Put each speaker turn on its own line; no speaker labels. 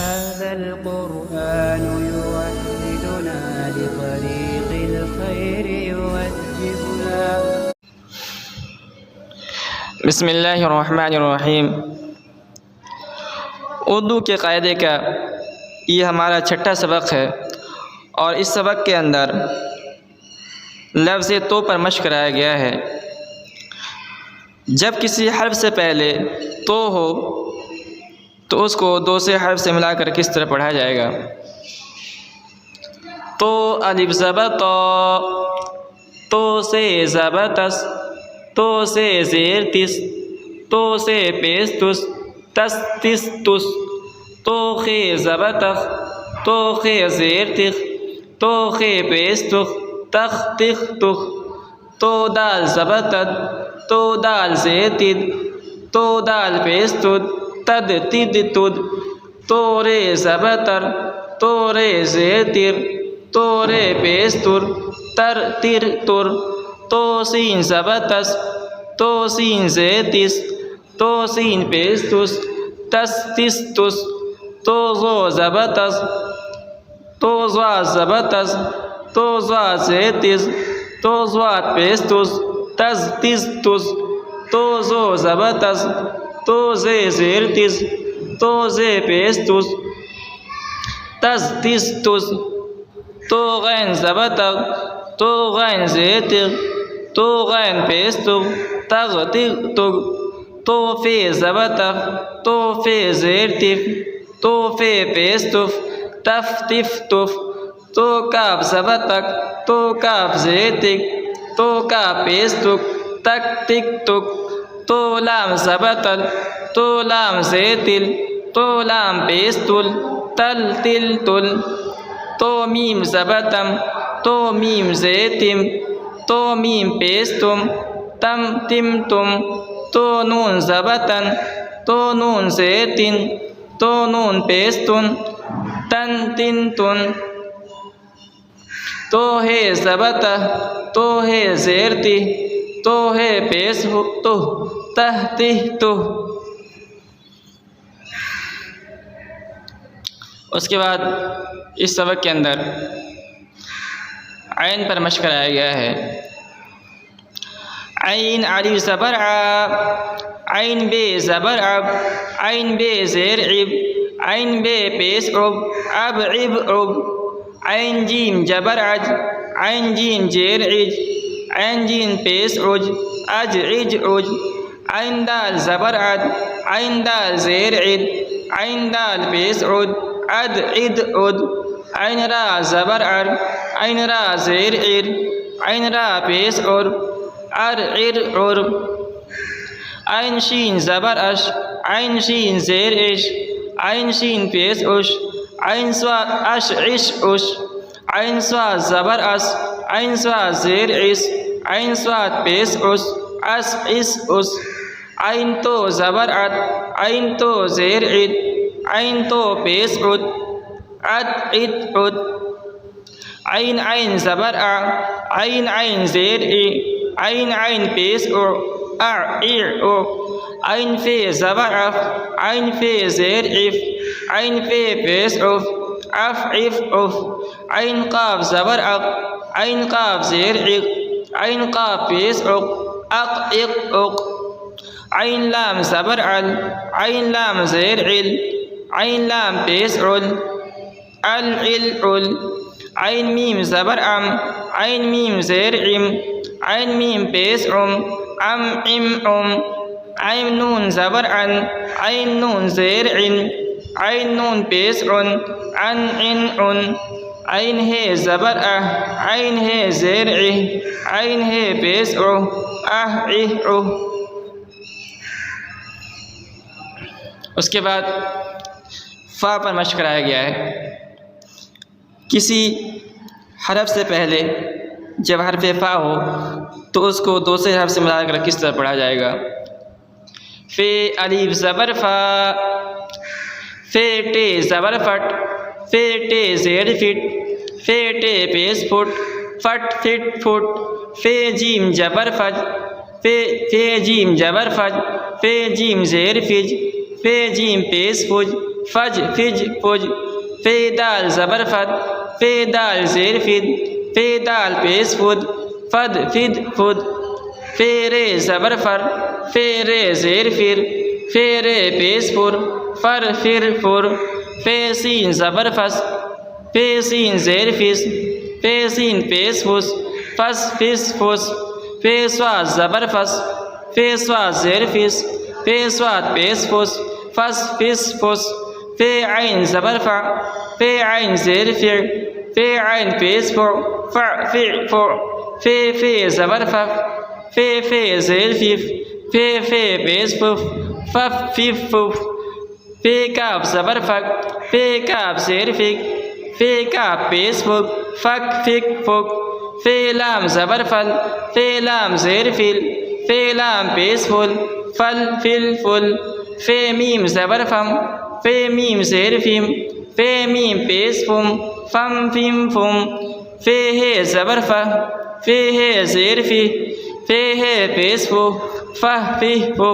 هذا القرآن يوحدنا لطريق الخير يوجهنا.
बिस्मिल्लाहिर्रहमानिर्रहीम। उर्दू के क़ायदे का ये हमारा छठा सबक है और इस सबक के अंदर लफ्ज़ तो पर मश्क कराया गया है। जब किसी हर्फ से पहले तो हो तो उसको दूसरे हर्फ से मिलाकर किस तरह पढ़ा जाएगा। तो अलिफ ज़बर तो से ज़बतस, तो से ज़ेर तिस, तो से पेश तुस, तस तिस तुस, तो खे ज़बतख, तो खे ज़ेर तिख, तो खे पेश तुख, तख तिख तुख, तो दाल ज़बतत, तो दाल ज़ेर तिद, तो दाल पेश तुद, तद तिद तुद, तो रे ज़बतर, तो रे ज़ेर तिर, तो रे पेश तुर, तर तिर तुर, तो सीन ज़बतस, तो सीन ज़ेर तिस, तो सीन पेश तुस, तस तिस तुस, तो ज़ो ज़बतस, तो ज़ा ज़बतस, तो ज़ा ज़ेर तिस, तो ज़ा पेश तुस, तस तिस तुस, तो ज़ो ज़बतस, तो ज़े ज़ेर तिस, तो ज़े पेश तुस, तस तिस तुस, तो गैन ज़बतग, तो गैन ज़ेर तिग, तो गैन पेश तुग, तग तिग तुग, तो फ़े ज़बतग, तो फ़े ज़ेर तिफ, तो फ़े पेश तुफ, तफ तिफ तुफ, तो काफ ज़बतग, तो काफ ज़ेर तिग, तो काफ पेश तुग, तक तिक तुक, तो लाम ज़बतल, तो लाम ज़ेर तिल, तो लाम पेश तुल, तल तिल तुल, तो मीम ज़बतम, तो मीम ज़ेर तिम, तो मीम पेश तुम, तम तिम तुम, तो नून ज़बतन, तो नून ज़ेर तिन, तो नून पेश तुन, तन तिन तुन, तो है ज़बतह, तो है ज़ेर ति, तो है पेश तो, तह तिह तुह। उसके बाद इस सबक के अंदर आइन पर मश्क कराया गया है। आइन अलिफ ज़बर आ, आइन बे ज़बर अब, आइन बे ज़ेर इब, आइन बे पेश उब, अब इब उब, आइन जीम जबर अज, आइन जीन जेर इज, आइन जीन पेश उज, अज इज उज, आइन दाल ज़बर अद, आइन दाल ज़ेर इद, आइन दाल पेश उद, अद इद उद, आइन रा ज़बर अर, आइन रा ज़ेर इर, आइन रा पेश उर, अर इर उर, आइन शीन ज़बर अश, आइन शीन ज़ेर इश, आइन शीन पेश उश, आइन स्वा अश इश उश, आइन स्वा ज़बर अस, आइन स्वा ज़ेर इस, आइन स्वाद पेश उस, अस इस उस, आइन तो ज़बर अत, आइन तो ज़ेर इद, आइन तो पेश उद, अद इद उद, आइन आइन ज़बर आ, आइन आइन ज़ेर इ, आइन आइन पेश उ, अ इ उ, आइन फ़े ज़बर अफ, आइन फ़े ज़ेर इफ, आइन फ़े पेश उफ, अफ इफ उफ, आइन क़ाफ ज़बर अक, आइन क़ाफ ज़ेर इक, आइन क़ाफ पेश उक, अक इक उक, आइन लाम ज़बर अल, आइन लाम ज़ेर इल, आइन लाम पेश उल, अल इल उल, आइन मीम ज़बर अम, आइन मीम ज़ेर इम, आइन मीम पेश उम, अम इम उम, आइन नून ज़बर अन, आइन नून ज़ेर इन, आइन नून पेश उन, अन इन उन, आइन है ज़बर अह, आइन है ज़ेर इह, आइन है पेश उह, अह इह उह। उसके बाद फ़ा पर मश्क कराया गया है। किसी हरफ से पहले जब हरफ फ़ा हो तो उसको दूसरे हरफ से मिलाकर किस तरह पढ़ा जाएगा। फ़े अलिफ ज़बर फ़ा, फ़े टे ज़बर फ़ट, फ़े टे ज़ेर फ़िट, फ़े टे पेश फुट, फ़ट फ़िट फुट, फ़े जीम ज़बर फ़ज, फ़े जीम ज़बर फ़ज, फ़े जीम ज़ेर फ़िज, फ़े जीम पेश फुज, फज फिज फुज फे दाल ज़बर फद फे दाल ज़ेर फिद फे दाल पेश फुद फद फिद फुद फे रे ज़बर फर फे रे ज़ेर फिर फे रे पेश फुर फर फिर फुर फे सीन ज़बर फस फे सीन ज़ेर फिस फे सीन पेश फुस फस फिस फुस फे स्वाद ज़बर फस फे स्वाद ज़ेर फिस फे स्वाद पेश फुस फस फिस फुस फे आइन ज़बर फ़ा फे आइन ज़ेर फिर फे आइन पेश फुर फ़ा फि फुर फे फे ज़बर फ़ फे ज़ेर फिफ फे पेश फुफ फफ फिफ फुफ फे काफ ज़बर फ़क फे काफ ज़ेर फिक फे काफ पेश फुक फ़क फिक फुक फे लाम ज़बर फल फे लाम ज़ेर फिल फे लाम पेश फुल फल फिल फुल फे मीम ज़बर फम फे मीम ज़ेर फिम फे मीम पेश फुम फम फिम फुम फे हे ज़बर फ़ फे हे ज़ेर फी फे हे पेश फु फ़ फी फु